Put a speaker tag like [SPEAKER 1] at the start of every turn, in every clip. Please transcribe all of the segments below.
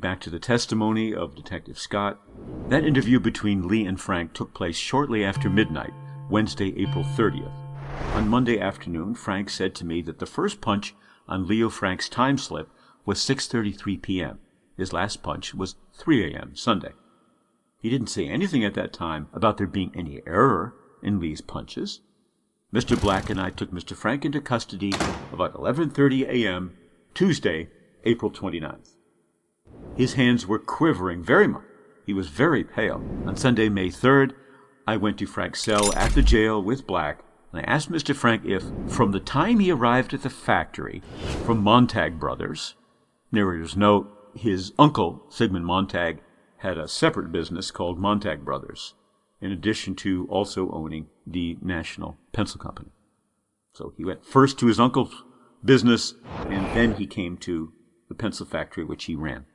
[SPEAKER 1] Back to the testimony of Detective Scott. That interview between Lee and Frank took place shortly after midnight, Wednesday, April 30th. On Monday afternoon, Frank said to me that the first punch on Leo Frank's time slip was 6:33 p.m. His last punch was 3 a.m. Sunday. He didn't say anything at that time about there being any error in Lee's punches. Mr. Black and I took Mr. Frank into custody about 11:30 a.m. Tuesday, April 29th. His hands were quivering very much. He was very pale. On Sunday, May 3rd, I went to Frank's cell at the jail with Black, and I asked Mr. Frank if, from the time he arrived at the factory from Montag Brothers, narrator's note, his uncle, Sigmund Montag, had a separate business called Montag Brothers, in addition to also owning the National Pencil Company. So he went first to his uncle's business, and then he came to the pencil factory which he ran.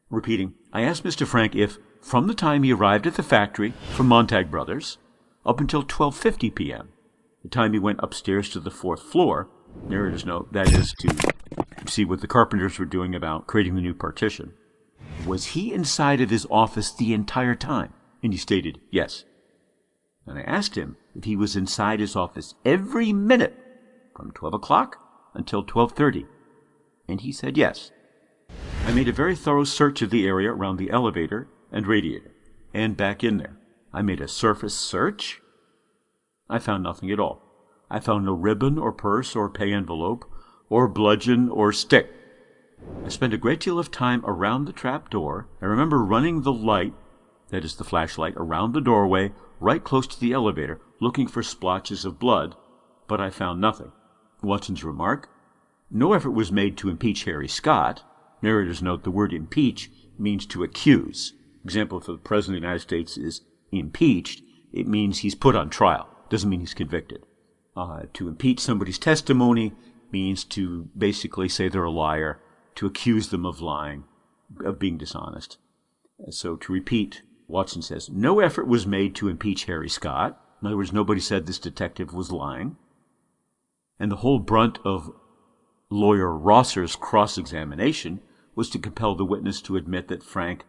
[SPEAKER 1] Repeating, I asked Mr. Frank if, from the time he arrived at the factory from Montag Brothers, up until 12:50 p.m., the time he went upstairs to the 4th floor, narrator's note, that is, to see what the carpenters were doing about creating the new partition, was he inside of his office the entire time? And he stated, yes. And I asked him if he was inside his office every minute from 12 o'clock until 12:30, and he said yes. I made a very thorough search of the area around the elevator and radiator, and back in there. I made a surface search. I found nothing at all. I found no ribbon or purse or pay envelope or bludgeon or stick. I spent a great deal of time around the trap door. I remember running the light, that is the flashlight, around the doorway right close to the elevator, looking for splotches of blood, but I found nothing. Watson's remark, no effort was made to impeach Harry Scott. Narrator's note, the word impeach means to accuse. Example, if the President of the United States is impeached, it means he's put on trial. Doesn't mean he's convicted. To impeach somebody's testimony means to basically say they're a liar, to accuse them of lying, of being dishonest. So to repeat, Watson says, no effort was made to impeach Harry Scott. In other words, nobody said this detective was lying. And the whole brunt of lawyer Rosser's cross-examination was to compel the witness to admit that Frank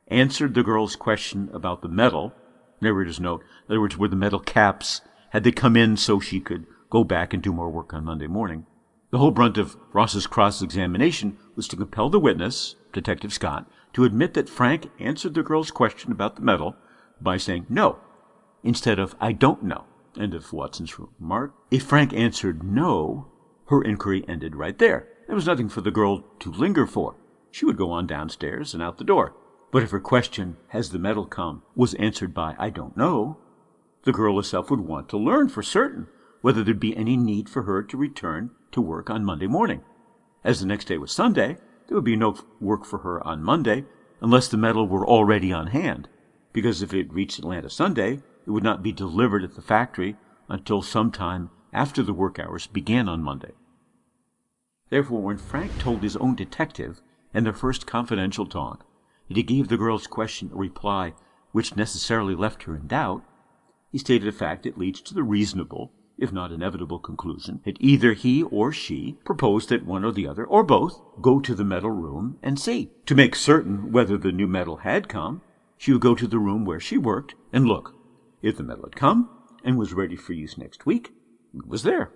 [SPEAKER 1] answered the girl's question about the medal. Narrator's note, in other words, were the medal caps, had they come in so she could go back and do more work on Monday morning. The whole brunt of Ross's cross-examination was to compel the witness, Detective Scott, to admit that Frank answered the girl's question about the medal by saying no, instead of I don't know. End of Watson's remark. If Frank answered no, her inquiry ended right there. There was nothing for the girl to linger for. She would go on downstairs and out the door. But if her question, has the medal come, was answered by I don't know, the girl herself would want to learn for certain whether there'd be any need for her to return to work on Monday morning. As the next day was Sunday, there would be no work for her on Monday unless the medal were already on hand, because if it reached Atlanta Sunday, it would not be delivered at the factory until sometime after the work hours began on Monday. Therefore, when Frank told his own detective in their first confidential talk that he gave the girl's question a reply which necessarily left her in doubt, he stated a fact that leads to the reasonable, if not inevitable, conclusion that either he or she proposed that one or the other, or both, go to the medal room and see. To make certain whether the new medal had come, she would go to the room where she worked and look. If the medal had come and was ready for use next week, it was there.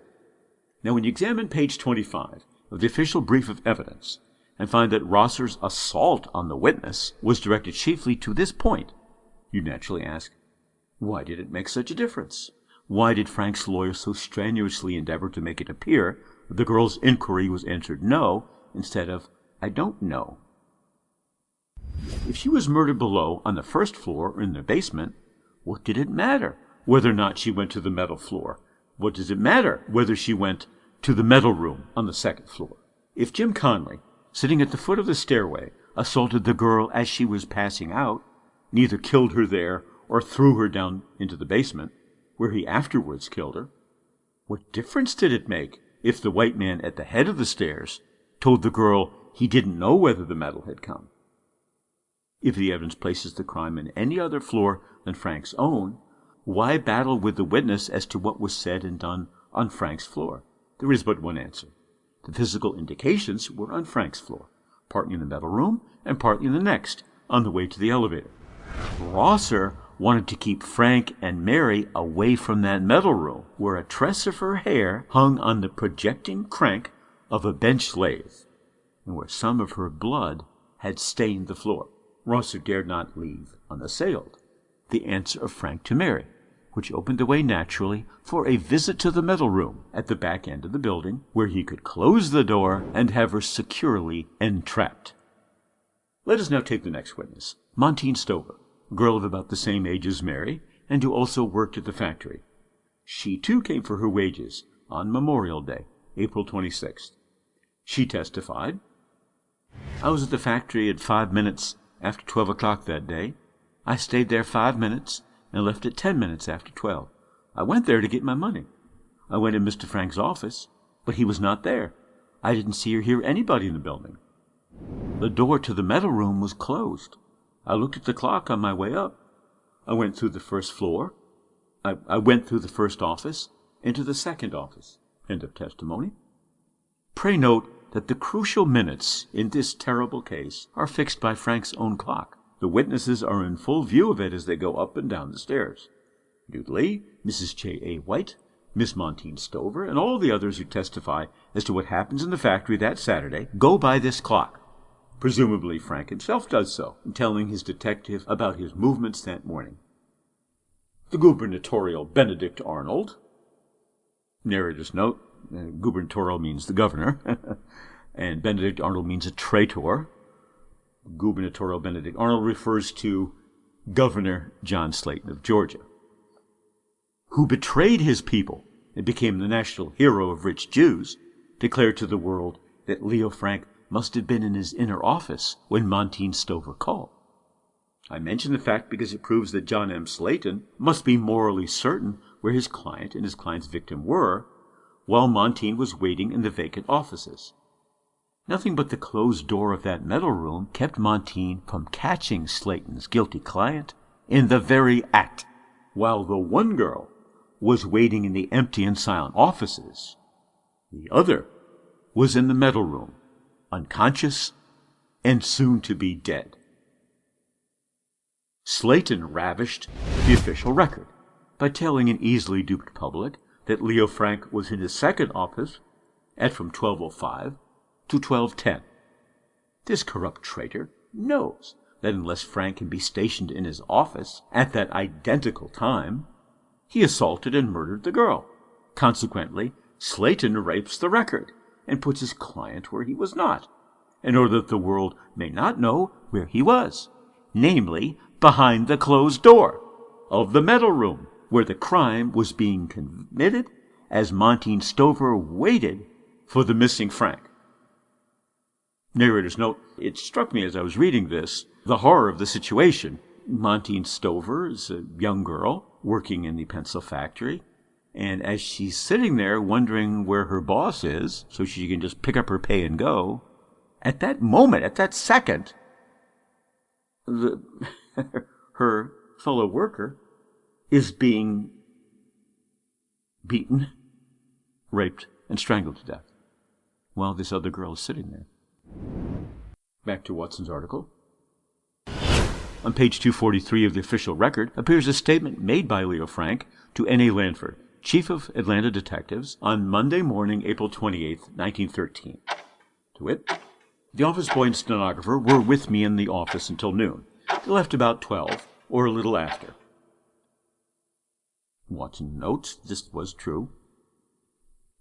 [SPEAKER 1] Now, when you examine page 25 of the official brief of evidence and find that Rosser's assault on the witness was directed chiefly to this point, you naturally ask, why did it make such a difference? Why did Frank's lawyer so strenuously endeavor to make it appear that the girl's inquiry was answered no instead of I don't know? If she was murdered below on the first floor or in the basement, what did it matter whether or not she went to the metal floor? What does it matter whether she went to the metal room on the second floor? If Jim Conley, sitting at the foot of the stairway, assaulted the girl as she was passing out, neither killed her there or threw her down into the basement, where he afterwards killed her, what difference did it make if the white man at the head of the stairs told the girl he didn't know whether the medal had come? If the evidence places the crime in any other floor than Frank's own, why battle with the witness as to what was said and done on Frank's floor? There is but one answer. The physical indications were on Frank's floor. partly in the metal room and partly in the next, on the way to the elevator. Rosser wanted to keep Frank and Mary away from that metal room, where a tress of her hair hung on the projecting crank of a bench lathe, and where some of her blood had stained the floor. Rosser dared not leave unassailed the answer of Frank to Mary, which opened the way naturally for a visit to the metal room at the back end of the building, where he could close the door and have her securely entrapped. Let us now take the next witness, Montine Stover, a girl of about the same age as Mary, and who also worked at the factory. She, too, came for her wages on Memorial Day, April 26th. She testified, "I was at the factory at 5 minutes after 12 o'clock that day. I stayed there 5 minutes and left at 10 minutes after 12. I went there to get my money. I went in Mr. Frank's office, but he was not there. I didn't see or hear anybody in the building. The door to the metal room was closed. I looked at the clock on my way up. I went through the first floor. I went through the first office into the second office." End of testimony. Pray note that the crucial minutes in this terrible case are fixed by Frank's own clock. The witnesses are in full view of it as they go up and down the stairs. Duke Lee, Mrs. J.A. White, Miss Montine Stover, and all the others who testify as to what happens in the factory that Saturday go by this clock. Presumably Frank himself does so, in telling his detective about his movements that morning. The gubernatorial Benedict Arnold, narrator's note, gubernatorial means the governor, and Benedict Arnold means a traitor. Gubernatorial Benedict Arnold refers to Governor John Slayton of Georgia, who betrayed his people and became the national hero of rich Jews, declared to the world that Leo Frank must have been in his inner office when Montine Stover called. I mention the fact because it proves that John M. Slayton must be morally certain where his client and his client's victim were, while Montine was waiting in the vacant offices. Nothing but the closed door of that metal room kept Montine from catching Slayton's guilty client in the very act, while the one girl was waiting in the empty and silent offices. The other was in the metal room, unconscious and soon to be dead. Slayton ravished the official record by telling an easily duped public that Leo Frank was in his second office at from 12:05 to 12:10. This corrupt traitor knows that unless Frank can be stationed in his office at that identical time, he assaulted and murdered the girl. Consequently, Slayton rapes the record and puts his client where he was not, in order that the world may not know where he was, namely, behind the closed door of the metal room, where the crime was being committed as Montine Stover waited for the missing Frank. Narrator's note, it struck me as I was reading this, the horror of the situation. Montine Stover is a young girl working in the pencil factory, and as she's sitting there wondering where her boss is, so she can just pick up her pay and go, at that moment, at that second, her fellow worker is being beaten, raped, and strangled to death, while this other girl is sitting there. Back to Watson's article. On page 243 of the official record appears a statement made by Leo Frank to N.A. Lanford, Chief of Atlanta Detectives, on Monday morning, April 28, 1913. To wit, "The office boy and stenographer were with me in the office until noon. They left about 12, or a little after." Watson notes this was true.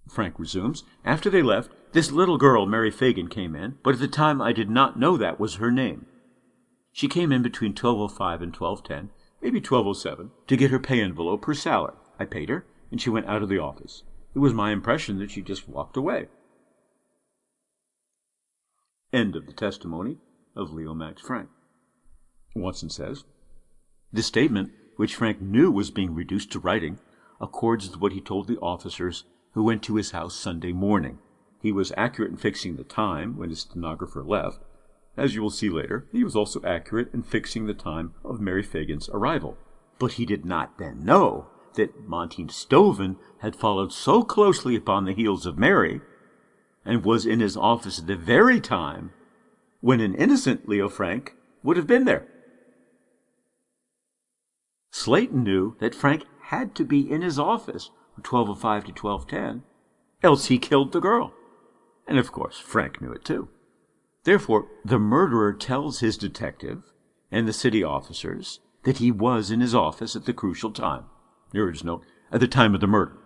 [SPEAKER 1] Frank resumes, "After they left, this little girl, Mary Fagan, came in, but at the time I did not know that was her name. She came in between 12:05 and 12:10, maybe 12:07, to get her pay envelope, her salary. I paid her, and she went out of the office. It was my impression that she just walked away." End of the testimony of Leo Max Frank. Watson says, "This statement, which Frank knew was being reduced to writing, accords with what he told the officers who went to his house Sunday morning. He was accurate in fixing the time when his stenographer left. As you will see later, he was also accurate in fixing the time of Mary Fagan's arrival. But he did not then know that Montine Stover had followed so closely upon the heels of Mary, and was in his office at the very time when an innocent Leo Frank would have been there. Slayton knew that Frank had to be in his office from 12:05 to 12:10, else he killed the girl. And of course, Frank knew it too. Therefore, the murderer tells his detective and the city officers that he was in his office at the crucial time. There is no, at the time of the murder.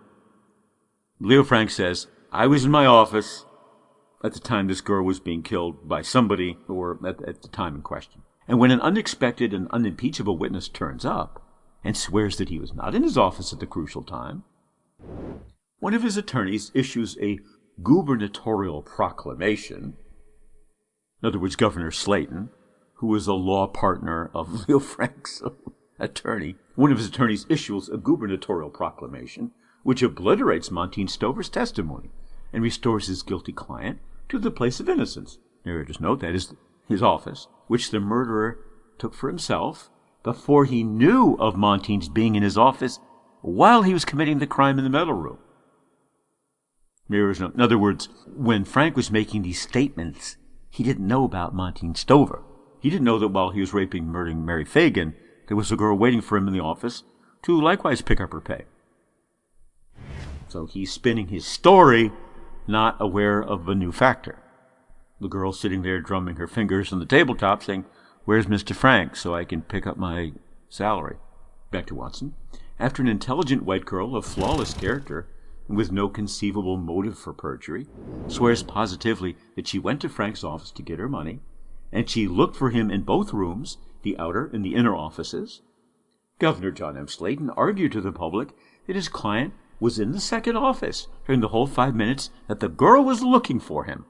[SPEAKER 1] Leo Frank says, I was in my office at the time this girl was being killed by somebody, or at the time in question. And when an unexpected and unimpeachable witness turns up and swears that he was not in his office at the crucial time, one of his attorneys issues a gubernatorial proclamation. In other words, Governor Slayton, who was a law partner of Leo Frank's attorney, one of his attorneys issues a gubernatorial proclamation which obliterates Montine Stover's testimony and restores his guilty client to the place of innocence. Narrator's note, that is his office, which the murderer took for himself before he knew of Montine's being in his office while he was committing the crime in the metal room. Narrator's note, in other words, when Frank was making these statements, he didn't know about Montine Stover. He didn't know that while he was raping and murdering Mary Fagan, there was a girl waiting for him in the office to likewise pick up her pay. So he's spinning his story, not aware of a new factor. The girl sitting there drumming her fingers on the tabletop saying, where's Mr. Frank so I can pick up my salary? Back to Watson. After an intelligent white girl of flawless character and with no conceivable motive for perjury swears positively that she went to Frank's office to get her money, and she looked for him in both rooms, the outer and the inner offices, Governor John M. Slayton argued to the public that his client was in the second office during the whole 5 minutes that the girl was looking for him.